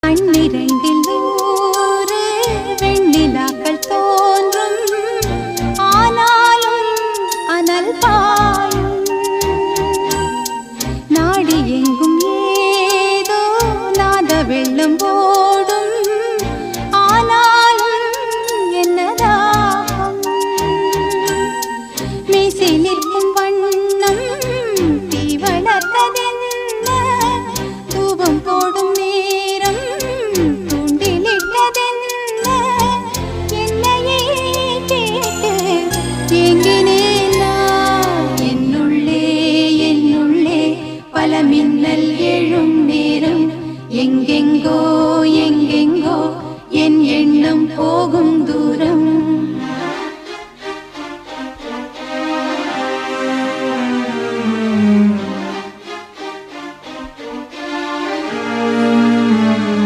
கண்ணிரண்டில் நூறு வெண்ணிலாக்கள் தோன்றும், ஆனாலும் அனல் பாயும். நாடி எங்கும் ஏதோ நாத வெள்ளம் ஓடும், ஆனாலும் என்னதாகும். மீசை நிற்கும் வண்ணம் தீ வளர்த்ததென்ன, தூபம் போடும் நேரம் தூண்டிலிட்டதென்ன. என்னையே கேட்டு ஏங்கினேன் நான். என்னுள்ளே என்னுள்ளே பல மின்னல் எழும் நேரம், எங்கெங்கோ எங்கெங்கோ என் எண்ணம் போகும்.